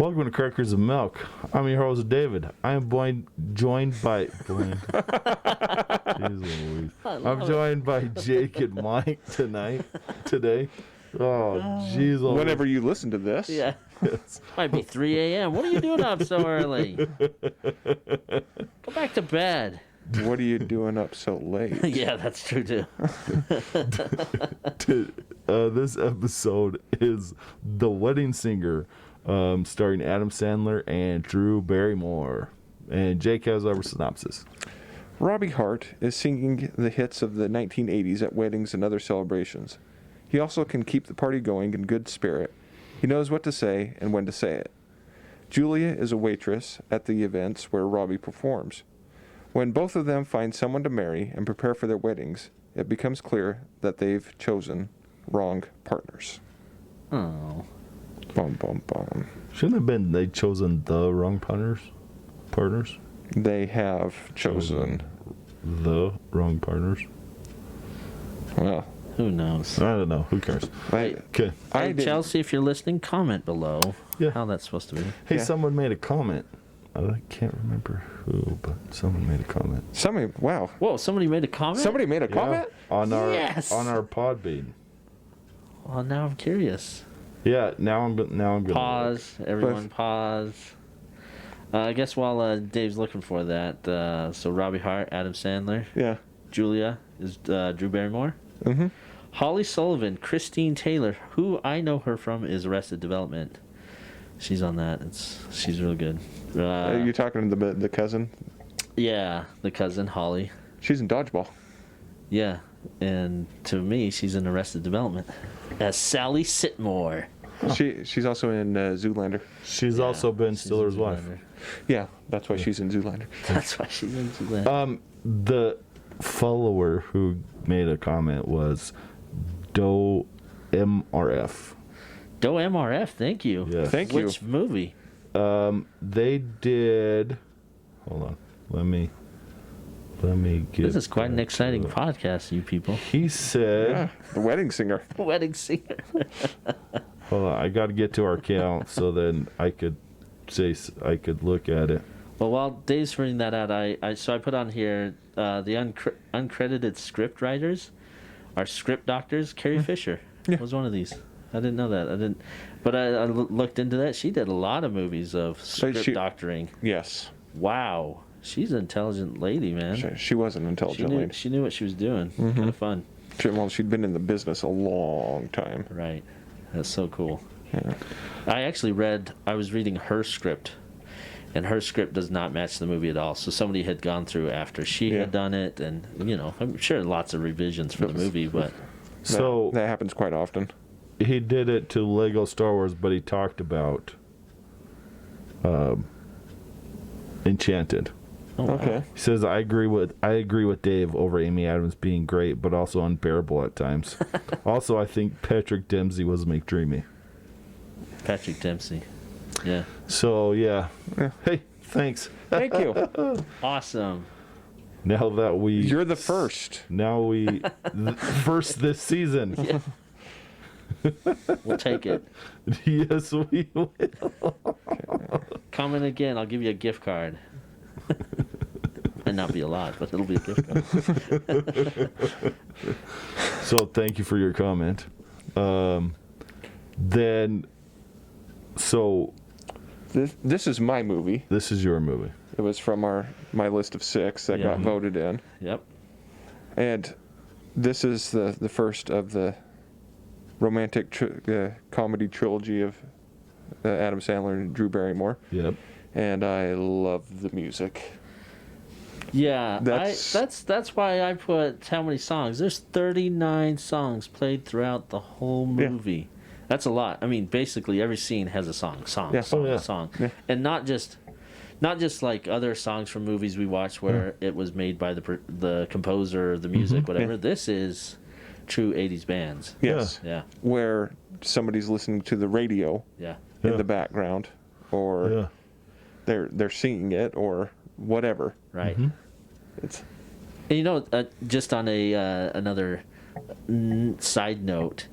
Welcome to Crackers of Milk. I'm your host, David. I am joined by... Jeez Louise. I'm joined by Jake and Mike today. Oh, jeez. Whenever you listen to this. Yeah. Yes. Might be 3 a.m. What are you doing up so early? Go back to bed. What are you doing up so late? Yeah, that's true too. This episode is The Wedding Singer, starring Adam Sandler and Drew Barrymore. And Jake has our synopsis. Robbie Hart is singing the hits of the 1980s at weddings and other celebrations. He also can keep the party going in good spirit. He knows what to say and when to say it. Julia is a waitress at the events where Robbie performs. When both of them find someone to marry and prepare for their weddings, it becomes clear that they've chosen wrong partners. Oh. Bum, bum, bum. Shouldn't have been they chosen the wrong partners? They have chosen. The wrong partners? Well, Who knows? I don't know. Who cares? Okay. Hey, Chelsea, if you're listening, comment below how that's supposed to be. Hey, Yeah. someone made a comment. I can't remember who, but someone made a comment. Wow. Whoa, somebody made a comment? Somebody made a comment? On our Yes! on our Podbean. Well, now I'm curious. Yeah, now I'm gonna Pause. Everyone pause. I guess while Dave's looking for that, so Robbie Hart, Adam Sandler, Yeah. Julia is Drew Barrymore. Mm-hmm. Holly Sullivan, Christine Taylor, who I know her from is Arrested Development. She's on that. She's real good. You're talking to the cousin? Yeah, the cousin Holly. She's in Dodgeball. Yeah, and to me, she's in Arrested Development as Sally Sitmore. She's also in Zoolander. She's Yeah, also Ben she's in Stiller's wife. Zoolander. Yeah, that's why she's in Zoolander. That's why she's in Zoolander. The follower who made a comment was Do MRF. Doe MRF, thank you. Yes. Thank you. Which movie? They did. Hold on. Let me get. This is quite an back exciting to it. podcast, you people. He said. Yeah, the wedding singer. Wedding singer. Hold on. I got to get to our count so then I could look at it. Well, while Dave's reading that out, I put on here the uncredited script writers are script doctors. Carrie Fisher was one of these. I didn't know that. But I looked into that. She did a lot of movies of script doctoring. Yes. Wow, she's an intelligent lady, man. She was an intelligent lady. She knew what she was doing. Kind of fun. She'd been in the business a long time. Right. That's so cool. Yeah. I was reading her script, and her script does not match the movie at all. So somebody had gone through after she had done it, and, I'm sure lots of revisions for the movie, but... So that happens quite often. he did it to Lego Star Wars, but he talked about Enchanted. Oh, wow. Okay. He says, I agree with Dave over Amy Adams being great, but also unbearable at times. Also, I think Patrick Dempsey was McDreamy. Patrick Dempsey. Yeah. So, yeah. Hey, thanks. Thank you. Awesome. Now that You're the first. Now we... first this season. Yeah. We'll take it. Yes, we will. Comment again. I'll give you a gift card. Might not be a lot, but it'll be a gift card. So thank you for your comment. This is my movie. This is your movie. It was from my list of 6 that got voted in. Yep. And this is the first of the romantic comedy trilogy of Adam Sandler and Drew Barrymore. Yep. And I love the music. Yeah, That's- that's why I put how many songs. There's 39 songs played throughout the whole movie. That's a lot. I mean, basically every scene has a song, Yeah. song, Yeah. and not just like other songs from movies we watch where it was made by the composer, the music, whatever. Yeah. This is true 80s bands. Yes. Yeah, Where somebody's listening to the radio yeah. in the background, or they're singing it, or whatever. Right. It's And just on a another side note,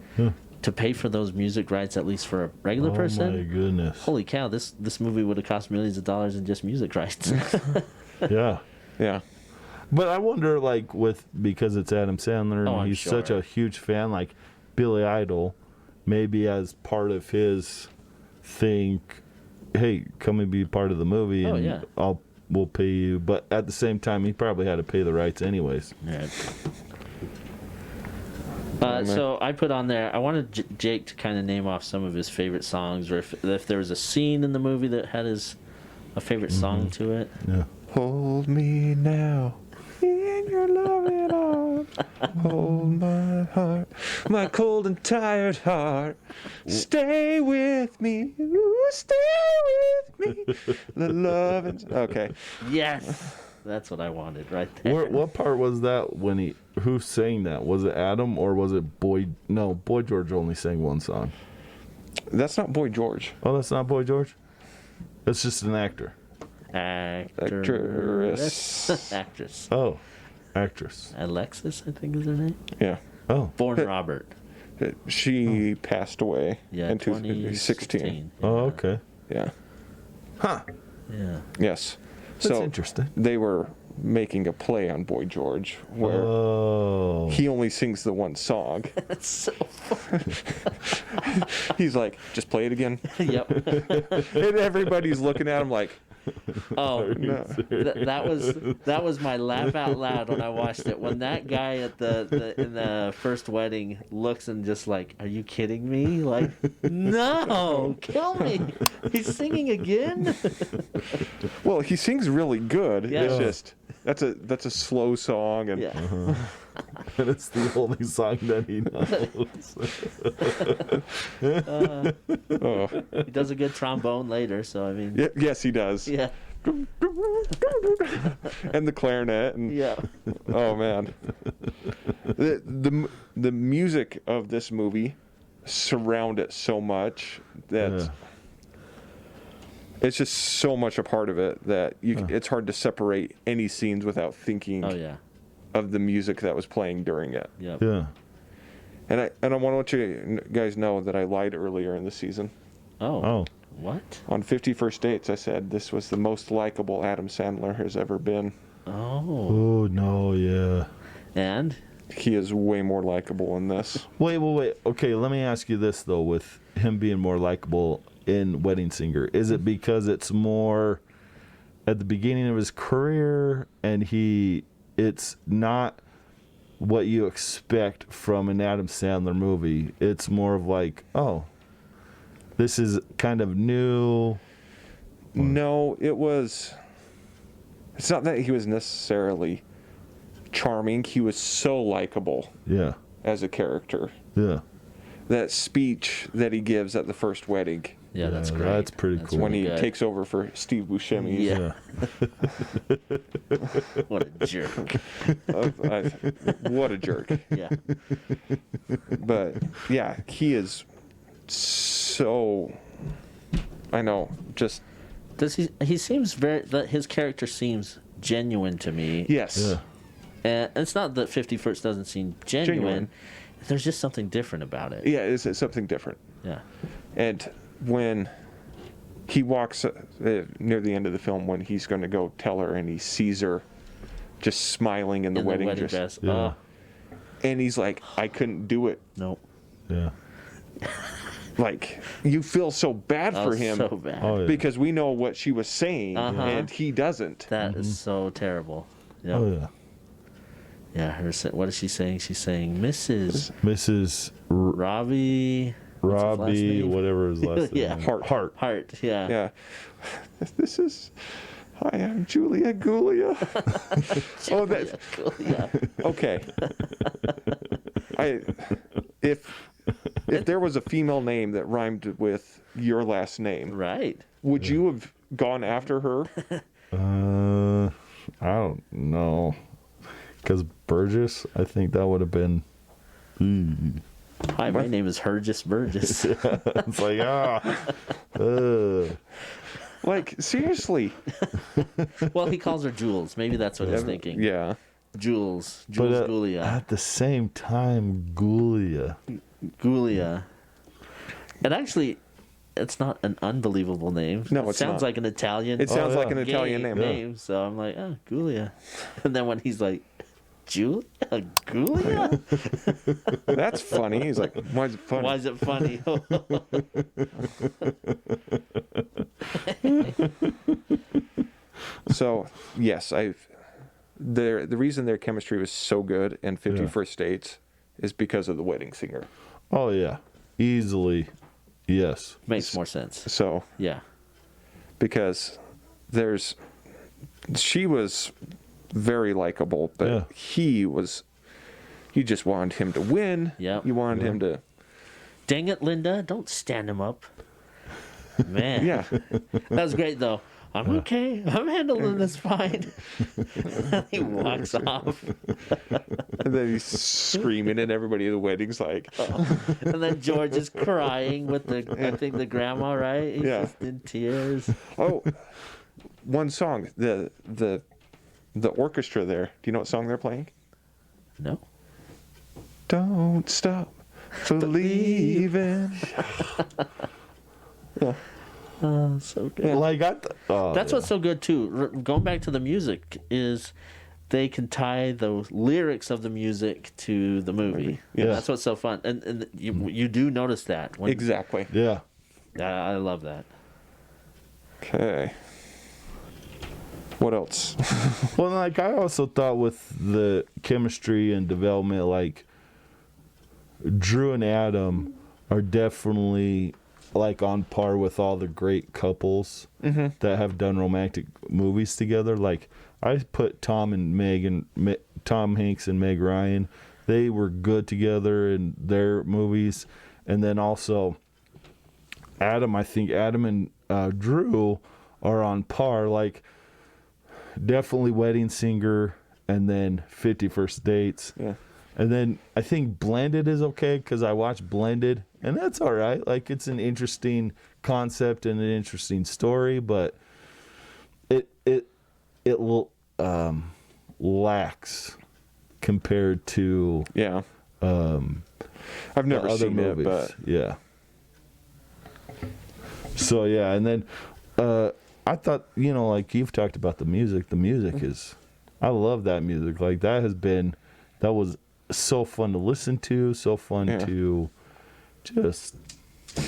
to pay for those music rights, at least for a regular Oh person. my goodness. Holy cow! This movie would have cost millions of dollars in just music rights. Yeah. Yeah. But I wonder, like, because it's Adam Sandler and Oh, I'm he's such sure. a huge fan, like Billy Idol, maybe as part of his thing, hey, come and be part of the movie, Oh, and yeah. we'll pay you. But at the same time, he probably had to pay the rights anyways. Right. So I put on there. I wanted Jake to kind of name off some of his favorite songs, or if there was a scene in the movie that had a favorite song to it. Yeah. Hold me now in your loving arms. Hold my heart, my cold and tired heart. Stay with me. Ooh, stay with me. The loving. Okay. Yes, that's what I wanted right there. What part was that when who sang that? Was it Adam or was it Boy? No, Boy George only sang one song. That's not Boy George. Oh, that's not Boy George? That's just an actor. Actress. Actress. Oh, actress. Alexis, I think is her name. Yeah. Oh. Born Robert. She passed away Yeah, in 2016. 2016. Oh, okay. Yeah. Huh. Yeah. Yes. That's So interesting. they were making a play on Boy George where Oh. he only sings the one song. That's so. He's like, just play it again. Yep. And everybody's looking at him like, Oh, no. that was my laugh out loud when I watched it. When that guy at in the first wedding looks and just like, are you kidding me? Like, no, kill me. He's singing again. well, he sings really good. Yeah. It's just that's a slow song and Yeah. And it's the only song that he knows. oh. He does a good trombone later, so I mean, Yes, he does. yeah, And the clarinet and yeah. oh man. The music of this movie surround it so much that Yeah. it's just so much a part of it that it's hard to separate any scenes without thinking Oh yeah, of the music that was playing during it. yep. Yeah. And I want to let you guys know that I lied earlier in the season. Oh, Oh. what? On 51st Dates, I said this was the most likable Adam Sandler has ever been. Oh, Oh no, yeah. and He is way more likable in this. Wait. Okay, let me ask you this though. With him being more likable in Wedding Singer, is it because it's more at the beginning of his career, and it's not what you expect from an Adam Sandler movie? It's more of like, oh, this is kind of new. No, it's not that he was necessarily charming. He was so likable Yeah. as a character. Yeah. That speech that he gives at the first wedding yeah, that's Yeah, great. that's pretty cool. when he good. takes over for Steve Buscemi. Yeah. What a jerk. What a jerk. Yeah. But yeah, he is so, I know, just, Does he seems his character seems genuine to me. yes. Yeah. And it's not that 51st doesn't seem genuine. Genuine. There's just something different about it. Yeah, it's something different. Yeah. And when he walks near the end of the film, when he's going to go tell her and he sees her just smiling in the wedding dress. Yeah. Oh, And he's like, I couldn't do it. no. Yeah. Like, you feel so bad That for was him so bad. Oh yeah. because we know what she was saying Uh-huh. and he doesn't. That is so terrible. Yep. Oh yeah. Yeah. What is she saying? She's saying Mrs. Mrs. Robbie. What's his last Robbie, name? whatever his last Yeah. name. Hart. Hart. Yeah. Yeah. This is, hi, I'm Julia Gulia. Oh, that's, Cool. Yeah. okay. If there was a female name that rhymed with your last name, Right. would you have gone after her? I don't know. Because Burgess, I think that would have been. Hi, my name is Hergis Burgess. It's like, Like, seriously. Well, he calls her Jules. Maybe that's what he's thinking. Yeah. Jules but Gulia. at the same time, Gulia. Gulia. And actually, it's not an unbelievable name. No, it it's sounds not. like an Italian. It sounds yeah. like an Italian gay name. So I'm like, oh, Giulia. And then when he's like, Julia? Giulia? That's funny. He's like, why is it funny? Why is it funny? So yes, the reason their chemistry was so good in 50 Yeah. First Dates is because of the wedding singer. Oh yeah, easily, yes. Makes more sense. So Yeah. because she was very likable, but Yeah. you just wanted him to win. Yep. You wanted him to, Dang it, Linda. Don't stand him up. Man. yeah. That was great, though. I'm okay. I'm handling this fine. He walks off. And then he's screaming, and everybody at the wedding's like, And then George is crying with I think the grandma, right? He's Yeah. just in tears. oh, one song, the orchestra there. Do you know what song they're playing? No? Don't stop believing. Oh, so good. Like That's what's so good, too. Going back to the music is they can tie the lyrics of the music to the movie. Yeah. That's what's so fun. And you do notice that. When, Exactly. Yeah. I love that. Okay. What else? Well, like I also thought with the chemistry and development, like Drew and Adam are definitely like on par with all the great couples that have done romantic movies together. Like I put Tom Hanks and Meg Ryan. They were good together in their movies, and then also Adam. I think Adam and Drew are on par. Like definitely Wedding Singer, and then 50 First Dates. Yeah. And then I think Blended is okay because I watched Blended, and that's all right. Like it's an interesting concept and an interesting story, but it lacks compared to Yeah. I've never the other seen movies. it, but Yeah. So yeah, and then I thought, like you've talked about the music. The music is, I love that music. Like that was so fun to listen to, so fun to just,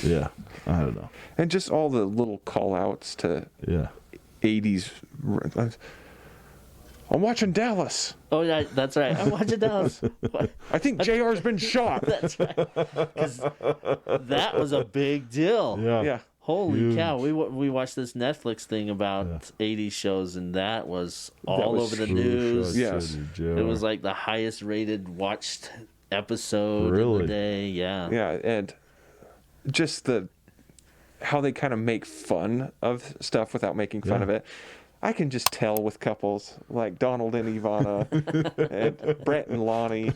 yeah, I don't know. and just all the little call outs to Yeah. 80s. I'm watching Dallas. Oh, yeah, that's right. I'm watching Dallas. I think JR's been shot. That's right. 'Cause that was a big deal. Yeah. Yeah. Holy Huge. cow. We watched this Netflix thing about 80s shows, and that was all was over the huge. news. Yes. It was like the highest rated watched episode of Really? the day. Yeah. Yeah, and just how they kind of make fun of stuff without making fun Yeah. of it. I can just tell with couples like Donald and Ivana and Brett and Lonnie.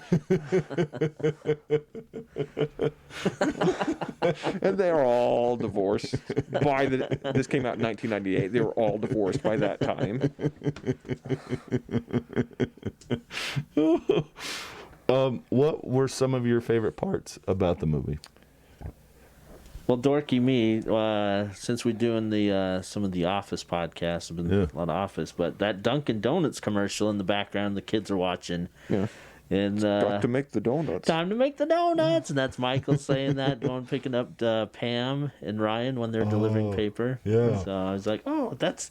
And they're all divorced this came out in 1998. They were all divorced by that time. What were some of your favorite parts about the movie? Well, dorky me, since we're doing the some of the Office podcasts, I've been Yeah. a lot of Office, but that Dunkin' Donuts commercial in the background, the kids are watching. Yeah. And Got to make the donuts. time to make the donuts, and that's Michael saying that, going picking up Pam and Ryan when they're delivering paper. yeah. So I was like, oh, that's.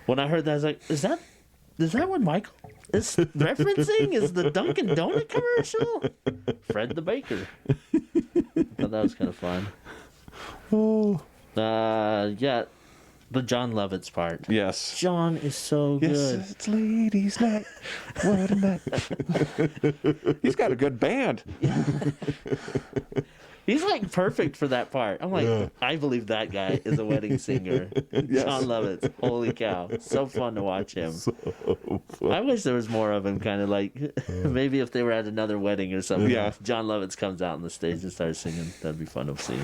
When I heard that, I was like, is that what Michael is referencing? Is the Dunkin' Donut commercial? Fred the baker. I thought that was kind of fun. Oh, Yeah, the John Lovitz part. Yes. John is so Yes, good. it's ladies' night. What a night. He's got a good band. He's like perfect for that part. I'm like, Yeah. I believe that guy is a wedding singer. John Lovitz. Holy cow. So fun to watch him. I wish there was more of him, kind of like maybe if they were at another wedding or something. Yeah. John Lovitz comes out on the stage and starts singing. That'd be fun to see.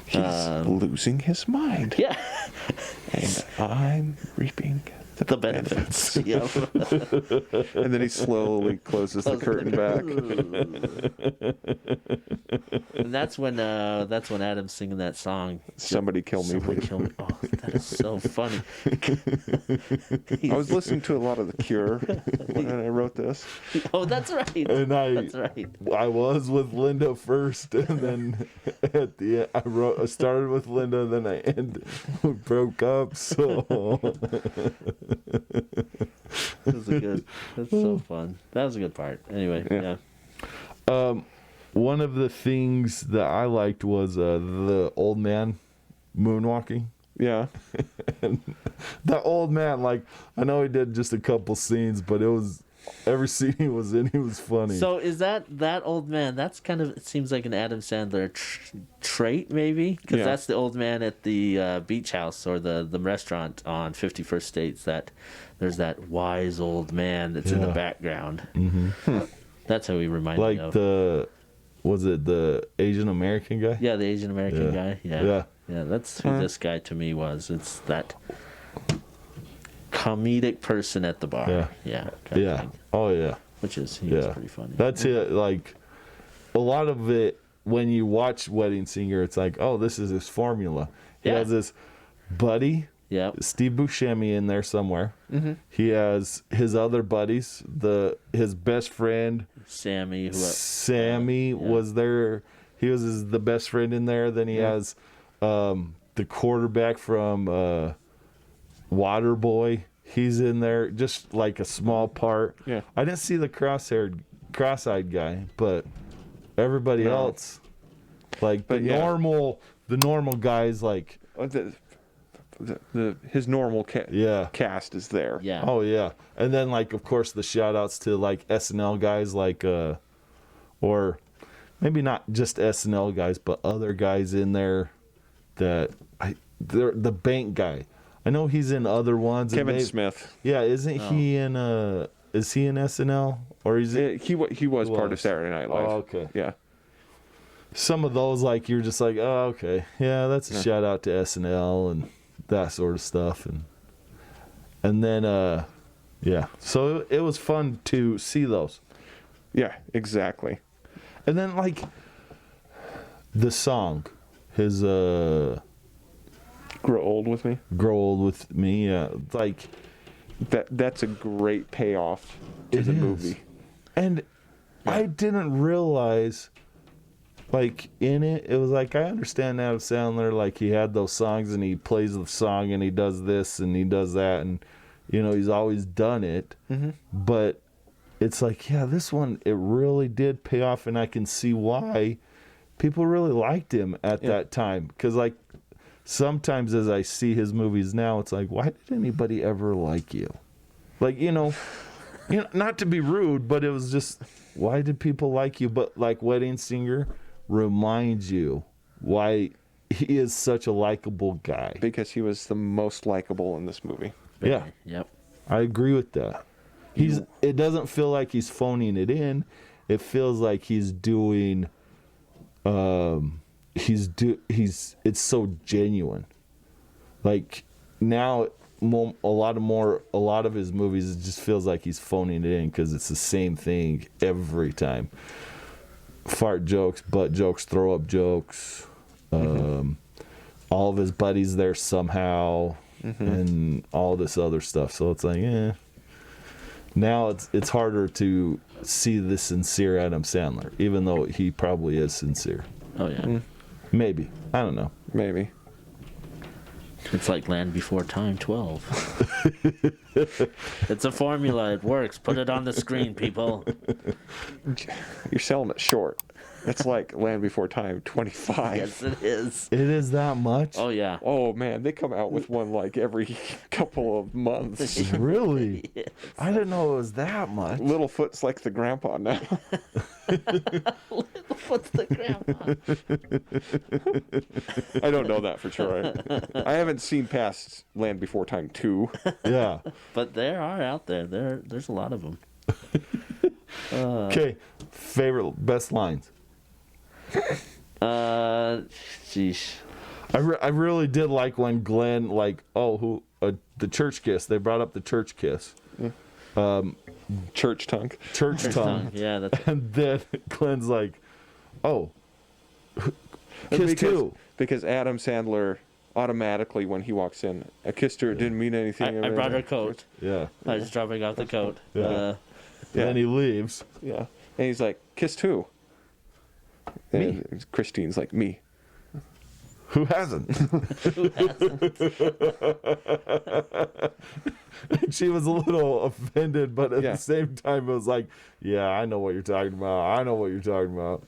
He's losing his mind. Yeah. And I'm reaping The benefits. Yep. And then he slowly closes the curtain back. And that's when Adam's singing that song. Somebody kill me, Somebody please. kill me. Oh, that is so funny. I was listening to a lot of The Cure when I wrote this. Oh, that's right. And That's right. I was with Linda first, and then at the end, I started with Linda, and then we broke up. So That's so fun. That was a good part. Anyway, yeah. one of the things that I liked was the old man moonwalking. Yeah. That old man, like, I know he did just a couple scenes, but it was every scene he was in, he was funny. So is that old man? That's kind of, it seems like an Adam Sandler trait, maybe, because Yeah. that's the old man at the beach house or the restaurant on 51st States. That there's that wise old man that's in the Yeah. background. Mm-hmm. That's how he reminded Like me of. was it the Asian American guy? Yeah, the Asian American Yeah. guy. Yeah. Yeah. Yeah, that's who this guy to me was. It's that comedic person at the bar. Yeah. Yeah. kind of Yeah. thing, Oh yeah. which is, he was Yeah. pretty funny. That's it. Like a lot of it when you watch Wedding Singer, it's like, oh, this is his formula. He Yeah. has this buddy, Yep. Steve Buscemi, in there somewhere. Mm-hmm. He has his other buddies, his best friend Sammy, who Sammy yeah. was there. He was the best friend in there. Then he Yeah. has the quarterback from Waterboy. He's in there, just like a small part. Yeah. I didn't see the cross-eyed guy, but everybody No. else, like But yeah. the normal guys, like His normal yeah. cast is there. yeah. Oh yeah, and then like of course the shout outs to like SNL guys, like or maybe not just SNL guys, but other guys in there that they're the bank guy. I know he's in other ones. and Kevin Smith. Yeah, isn't he in is he in SNL or is it He was part of was. Saturday Night Live. Oh, okay. Yeah. some of those, like you're just like, oh okay, yeah, that's a Yeah. shout out to SNL and that sort of stuff, and then yeah, so it was fun to see those. Yeah, exactly. And then like the song, his Grow Old With Me. Grow Old With Me, like That's a great payoff to It the is. movie. and I didn't realize like in it was like I understand Adam Sandler, like he had those songs and he plays the song and he does this and he does that and you know he's always done it, but it's like, yeah, this one, it really did pay off, and I can see why people really liked him at that time. Because, like, sometimes as I see his movies now, it's like, why did anybody ever like you? Like, you know, not to be rude, but it was just, why did people like you? But, like, Wedding Singer reminds you why he is such a likable guy. Because he was the most likable in this movie. Yeah. Yep. I agree with that. It doesn't feel like he's phoning it in. It feels like he's doing it's so genuine. Like now a lot of his movies, it just feels like he's phoning it in because it's the same thing every time. Fart jokes, butt jokes, throw up jokes. All of his buddies there somehow, and all this other stuff. So it's like, now it's harder to see the sincere Adam Sandler, even though he probably is sincere. Oh yeah. Maybe, I don't know. Maybe. It's like Land Before Time 12. It's a formula. It works. Put it on the screen, people. You're selling it short. It's like Land Before Time 25. Yes, it is. It is that much? Oh yeah. Oh man, they come out with one like every couple of months. Really? I didn't know it was that much. Littlefoot's like the grandpa now. What's the grandpa? I don't know that for sure. I haven't seen past Land Before Time 2. Yeah. But there are out there. There's a lot of them. Okay. Best lines. Sheesh. I really did like when Glenn, like, oh, the church kiss. They brought up the church kiss, Church tongue. church tongue, Yeah, that's and then Glenn's like, "Oh, kiss too." Because Adam Sandler automatically, when he walks in, I kissed her. It didn't mean anything. I brought her coat. Yeah. I was dropping off the coat. Yeah. Yeah. And then he leaves. Yeah. And he's like, kissed who? And Christine's like, me. Who hasn't? She was a little offended, but at Yeah. the same time, it was like, "Yeah, I know what you're talking about. I know what you're talking about."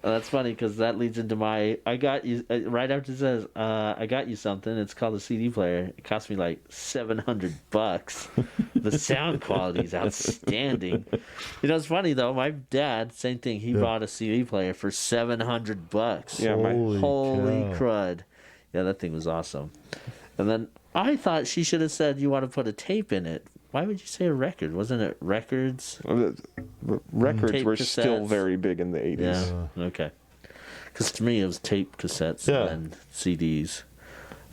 That's funny because that leads into my. I got you right after it says, "I got you something." It's called a CD player. It cost me like $700. The sound quality is outstanding. You know, it's funny though. My dad, same thing. He bought a CD player for $700. Yeah, Holy cow. crud! Yeah, that thing was awesome. And then I thought she should have said, "You want to put a tape in it." Why would you say a record? Wasn't it records? Records Tape were still cassettes. very big in the 80s. Yeah. Okay. Because to me, it was tape cassettes Yeah. and CDs,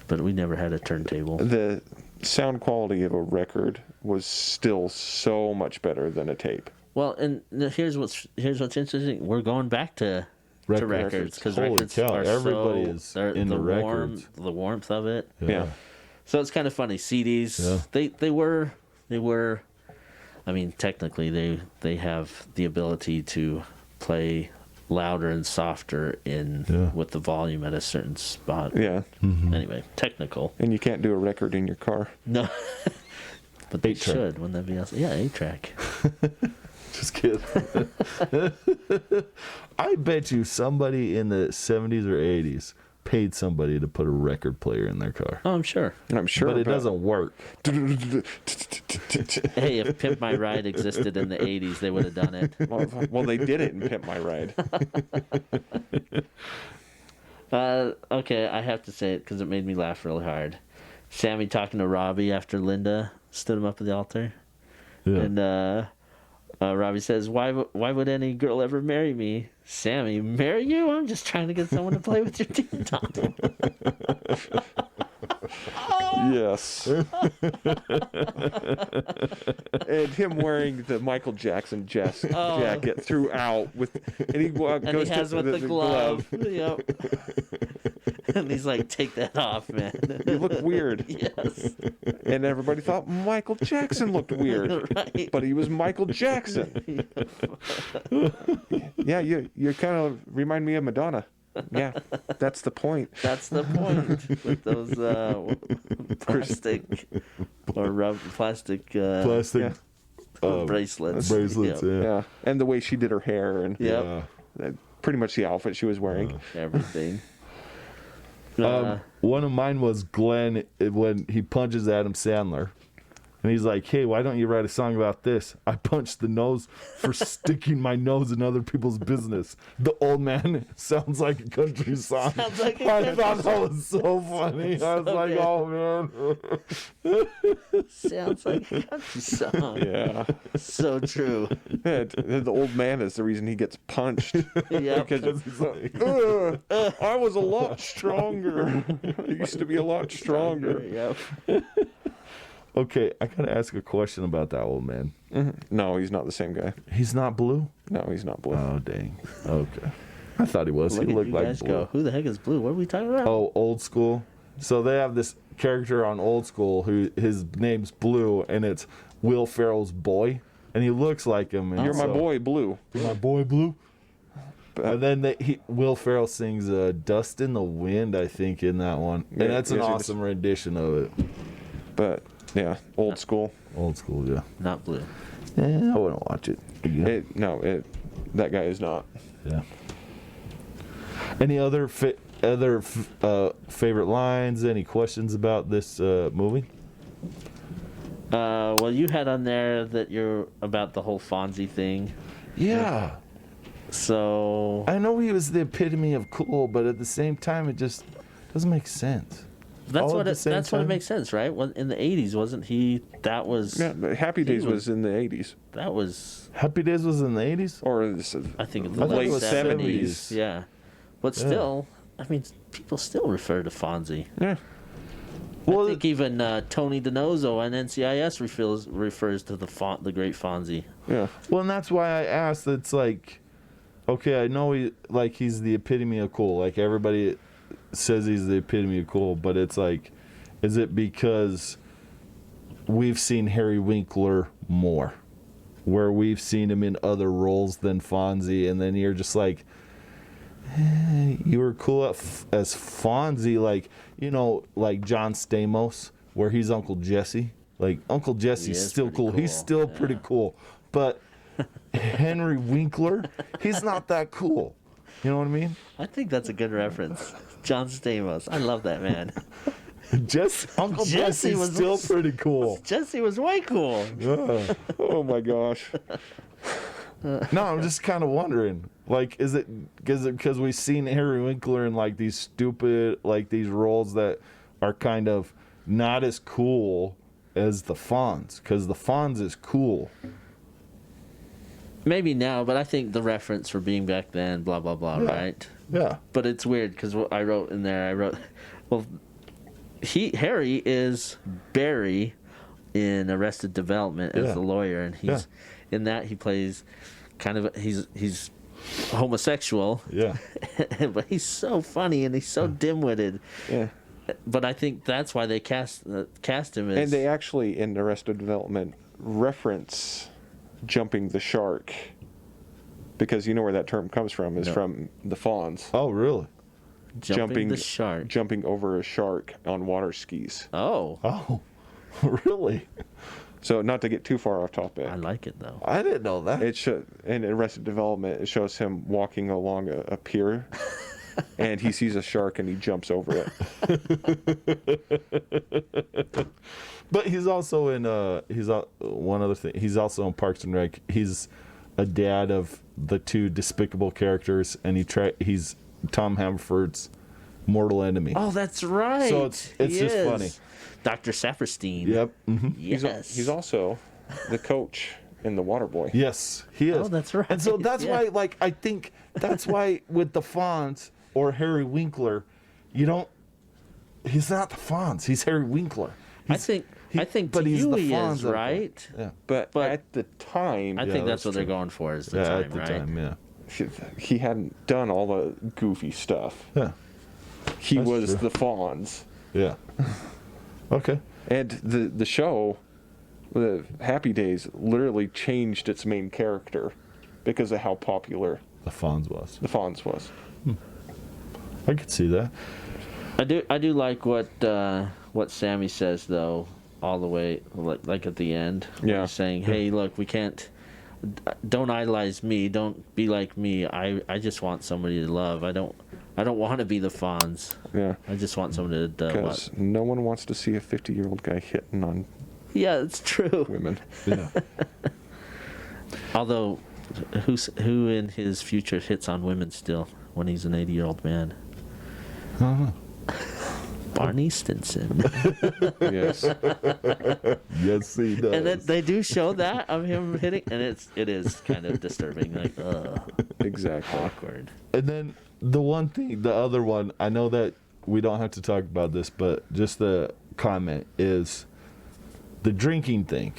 but we never had a turntable. The sound quality of a record was still so much better than a tape. Well, and here's what's interesting. We're going back to records because Holy records cow, are everybody so, is they're- into the records. the warmth of it. Yeah. So it's kind of funny. CDs, Yeah. they were. I mean, technically, they have the ability to play louder and softer with the volume at a certain spot. Yeah. Anyway, technical. And you can't do a record in your car. No. But they 8-track. should. Wouldn't that be awesome? Yeah, 8-track. Just kidding. I bet you somebody in the 70s or 80s paid somebody to put a record player in their car. Oh, I'm sure. I'm sure. But it doesn't work. Hey, if Pimp My Ride existed in the 80s, they would have done it. Well, they did it in Pimp My Ride. Okay, I have to say it because it made me laugh really hard. Sammy talking to Robbie after Linda stood him up at the altar. Yeah. And Robbie says, why would any girl ever marry me? Sammy, marry you? I'm just trying to get someone to play with your ding dong. Yes. And him wearing the Michael Jackson jacket throughout and he And goes he has to with the glove. Yep. And he's like, take that off, man. You look weird. Yes. And everybody thought Michael Jackson looked weird. Right. But he was Michael Jackson. Yeah, you kind of remind me of Madonna. Yeah, that's the point. That's the point with those plastic or plastic Plastic bracelets. bracelets, Yep. yeah. Yeah, and the way she did her hair and Yep. pretty much the outfit she was wearing. Everything. One of mine was Glenn when he punches Adam Sandler. And he's like, "Hey, why don't you write a song about this? I punched the nose for sticking my nose in other people's business." The old man sounds like a country song. Sounds like a I country thought that was so funny. I was So like, good. "Oh man." Sounds like a country song. Yeah. So true. The old man is the reason he gets punched. Yeah. Because He's like, I was a lot stronger. I used to be a lot stronger. Yep. okay, I gotta ask a question about that old man. No, he's not the same guy. He's not blue. No, he's not blue. Oh dang. Okay. I thought he was. Look He at looked you like guys blue. go. Who the heck is Blue? What are we talking about? Oh, Old School. So they have this character on Old School who his name's Blue, and it's Will Ferrell's boy, and he looks like him. And You're my so- boy, Blue. You're my boy, Blue. But- And then Will Ferrell sings "Dust in the Wind," I think, in that one, Yeah, and that's an yes, he awesome rendition of it. But yeah, old school. Old School, yeah. Not Blue. Yeah, I wouldn't watch it. again. That guy is not. Yeah. Any other favorite lines? Any questions about this movie? Well, you had on there that you're about the whole Fonzie thing. Yeah. So I know he was the epitome of cool, but at the same time, it just doesn't make sense. that's all what at the it, same that's what it time? makes sense, right? When in the '80s, wasn't he? That was Yeah, but Happy Days was in the 80s. that was Happy Days was in the 80s? Or this is, I think I the thought it late was 70s. Yeah, but Yeah. still, I mean, people still refer to Fonzie. yeah. Well, I think even Tony DiNozzo on NCIS refers to the great Fonzie. Yeah. Well, and that's why I asked. It's like, okay, I know he's the epitome of cool. Like everybody says he's the epitome of cool, but it's like, is it because we've seen Harry Winkler more, where we've seen him in other roles than Fonzie, and then you're just like, you were cool as Fonzie, like, you know, like John Stamos, where he's Uncle Jesse. Like Uncle Jesse's is still pretty cool. He's cool, still pretty cool, but Henry Winkler, he's not that cool. You know what I mean? I think that's a good reference. John Stamos. I love that man. Uncle Jesse Jesse's was still pretty cool. Jesse was way cool. Yeah. Oh my gosh. No, I'm just kind of wondering, like, is it because we've seen Harry Winkler in like these stupid, like these roles that are kind of not as cool as the Fonz, because the Fonz is cool. Maybe now, but I think the reference for being back then, blah blah blah, Yeah. right? Yeah. But it's weird because what I wrote in there, well, Harry is Barry in Arrested Development as Yeah. the lawyer, and he's in that he plays kind of he's homosexual, Yeah. but he's so funny and he's so dim-witted. Yeah. But I think that's why they cast him as. And they actually, in Arrested Development, reference jumping the shark. Because you know where that term comes from, is No. from the Fonz. Oh, really? jumping the shark. Jumping over a shark on water skis. Oh, Oh, really? So not to get too far off topic. I like it though. I didn't know that. In Arrested Development, it shows him walking along a pier, and he sees a shark and he jumps over it. But he's also in one other thing. He's also in Parks and Rec. He's a dad of the two despicable characters, and he's Tom Haverford's mortal enemy. Oh, that's right. So it's He just is. funny. Dr. Saperstein. Yep. hmm Yes. He's also the coach in The Waterboy. Yes, he is. Oh, that's right. And so that's Yeah. why, like, I think that's why with the Fonz or Harry Winkler, he's not the Fonz. He's Harry Winkler. I think but he's the Dewey Fonz is of it. right. Yeah. But But- at the time, I Yeah, think that's that's what they're true. going for is the Yeah, time, at the right? time, yeah. he hadn't done all the goofy stuff. Yeah. He That's was true. the Fonz. Yeah. Okay. And the show, the Happy Days, literally changed its main character because of how popular The Fonz was. the Fonz was. I could see that. I do like what Sammy says though, all the way like at the end. where Yeah. he's saying, "Hey, look, we can't. Don't idolize me. Don't be like me. I just want somebody to love. I don't want to be the Fonz. Yeah. I just want somebody to Because no one wants to see a 50-year-old guy hitting on Yeah, it's true. women. Yeah. Although, who in his future hits on women still when he's an 80-year-old man? I don't know. Barney Stinson. Yes. Yes, he does. And then they do show that of him hitting, and it is kind of disturbing, like Exactly. awkward. And then the other one, I know that we don't have to talk about this, but just the comment is the drinking thing.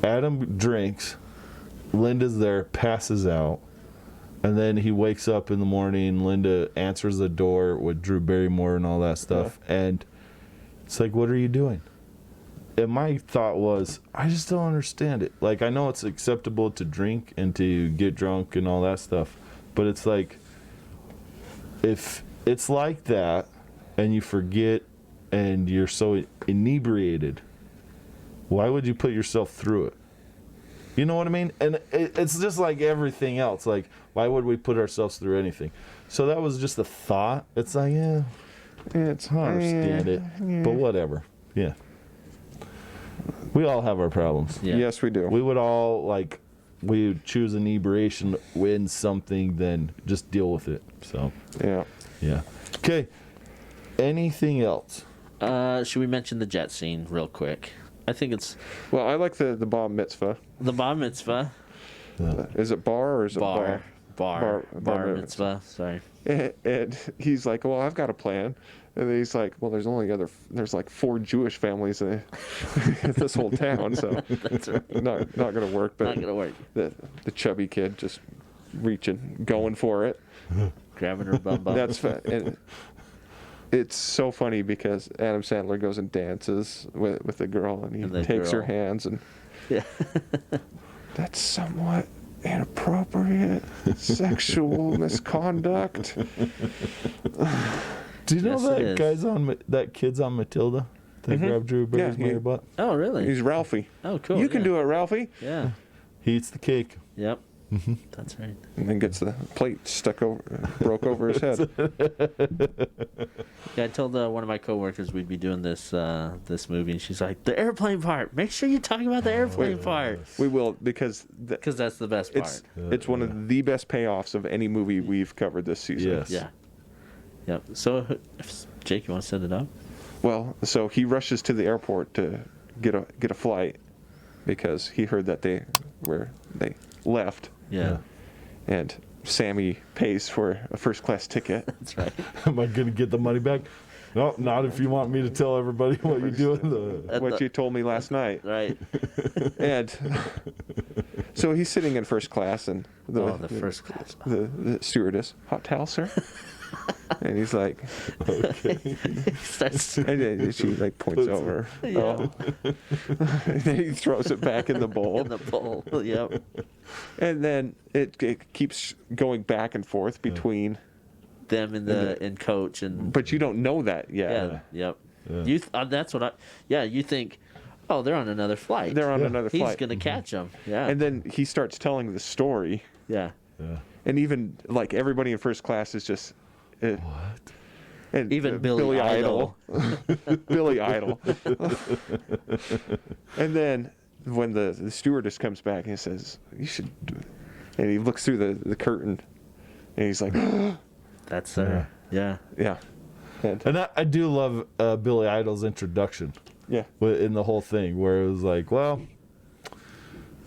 Adam drinks, Linda's there, passes out, and then he wakes up in the morning, Linda answers the door with Drew Barrymore and all that stuff, and it's like, what are you doing? And my thought was, I just don't understand it. Like, I know it's acceptable to drink and to get drunk and all that stuff, but it's like, if it's like that and you forget and you're so inebriated, why would you put yourself through it? You know what I mean? And it's just like everything else. Like, why would we put ourselves through anything? So that was just a thought. It's like, yeah, It's I understand it, but whatever. Yeah. We all have our problems. Yeah. Yes, we do. We would all, like, we would choose inebriation, win something, then just deal with it. So, Yeah. yeah. Okay. Anything else? Should we mention the jet scene real quick? I think it's Well, I like the bar mitzvah. the bar mitzvah. Is it bar or is it bar? Bar Bar mitzvah. Sorry. And he's like, well, I've got a plan. And then he's like, well, there's like 4 Jewish families in this whole town, so That's right. not gonna work. But Not gonna work. the chubby kid just reaching, going for it. Grabbing her bum bum. And it's so funny because Adam Sandler goes and dances with the girl, and he And the takes her girl. hands, and Yeah. that's somewhat inappropriate sexual misconduct. Do you know Yes, it is. that kid's on Matilda? They grabbed Drew Barry's Yeah, he- butt. Oh, really? He's Ralphie. Oh, cool. You can yeah. do it, Ralphie. Yeah. He eats the cake. Yep. That's right. And then gets the plate broke over his head. Yeah, I told one of my coworkers we'd be doing this movie, and she's like, "The airplane part. Make sure you talk about the airplane part, We will, because because that's the best part." it's one of the best payoffs of any movie we've covered this season. Yes. Yeah. Yep. So, if, Jake, you want to set it up? Well, so he rushes to the airport to get a flight because he heard that they left, Yeah. and Sammy pays for a first class ticket. That's right. Am I going to get the money back? No, not if you want me to tell everybody what you do in the. What you told me last night. Right. And so he's sitting in first class, and The first class. the stewardess, hot towel, sir. And he's like, Starts. and then she like points over. Yeah. Oh. And then he throws it back in the bowl. In the bowl. Yep. And then it keeps going back and forth between, Them in coach and but you don't know that yet. yeah. Yep. Yeah. You that's what I. Yeah. You think, oh, they're on another flight. They're on Yeah. another He's flight. gonna catch them. Yeah. And then he starts telling the story, yeah. Yeah. and even like everybody in first class is just. What? And Even Billy Idol. Billy Idol. And then when the stewardess comes back and says, "You should," and he looks through the curtain, and he's like, That's yeah. "Yeah, and, And I do love Billy Idol's introduction yeah, in the whole thing, where it was like, well,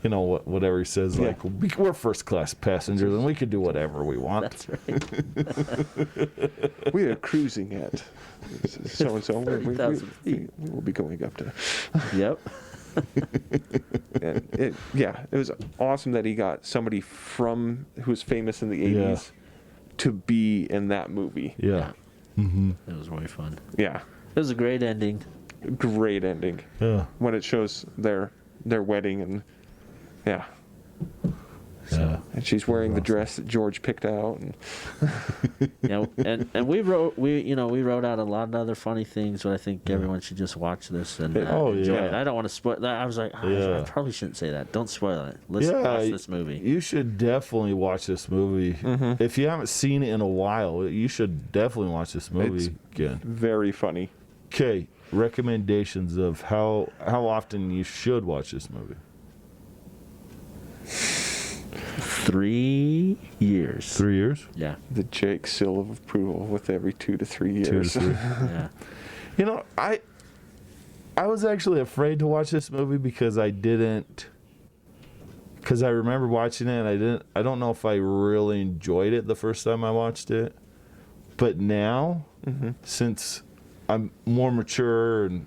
you know, whatever he says, Yeah. like, we're first class passengers and we can do whatever we want. That's right. we are cruising at so and so. 30,000 feet. We will be going up to." Yep. And it was awesome that he got somebody who was famous in the '80s to be in that movie. Yeah. Mm-hmm. It was really fun. Yeah, It was a great ending. great ending Yeah. when it shows their wedding, and yeah. Yeah. And she's wearing the dress that George picked out, and Yeah, and we wrote out a lot of other funny things, but I think everyone should just watch this and Oh, enjoy yeah. it. I don't want to spoil that. I was like, I Yeah. probably shouldn't say that. Don't spoil it. Let's Yeah, watch this movie. You should definitely watch this movie. If you haven't seen it in a while, you should definitely watch this movie It's- again. very funny. Okay, recommendations of how often you should watch this movie. 3 years. 3 years? Yeah, The Jake seal of approval with every 2 to 3 years. 2 to 3. yeah. You know, I was actually afraid to watch this movie because I remember watching it and I don't know if I really enjoyed it the first time I watched it. But now, since I'm more mature and,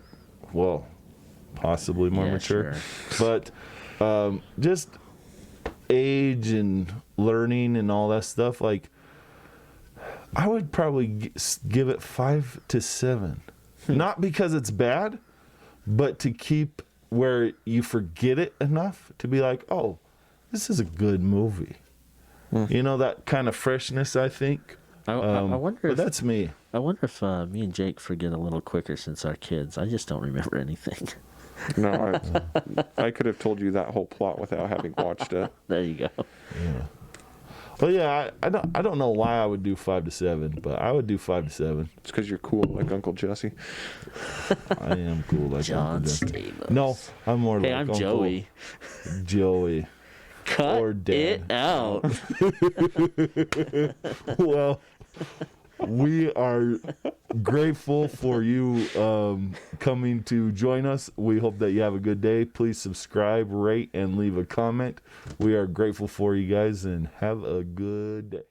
well, possibly more Yeah, mature, sure. but just age and learning and all that stuff, like, I would probably give it 5 to 7. Not because it's bad, but to keep where you forget it enough to be like, oh, this is a good movie. You know, that kind of freshness, I think. I wonder But if that's me. I wonder if me and Jake forget a little quicker since our kids. I just don't remember anything. No, I could have told you that whole plot without having watched it. There you go. Yeah. Well, yeah, I don't know why I would do 5 to 7, but I would do 5 to 7. It's because you're cool like Uncle Jesse. I am cool like John Uncle Jesse. Stamos. No, I'm more Hey, like I'm Uncle Joey. Joey. Cut Or Dad. it out. Well, we are grateful for you coming to join us. We hope that you have a good day. Please subscribe, rate, and leave a comment. We are grateful for you guys, and have a good day.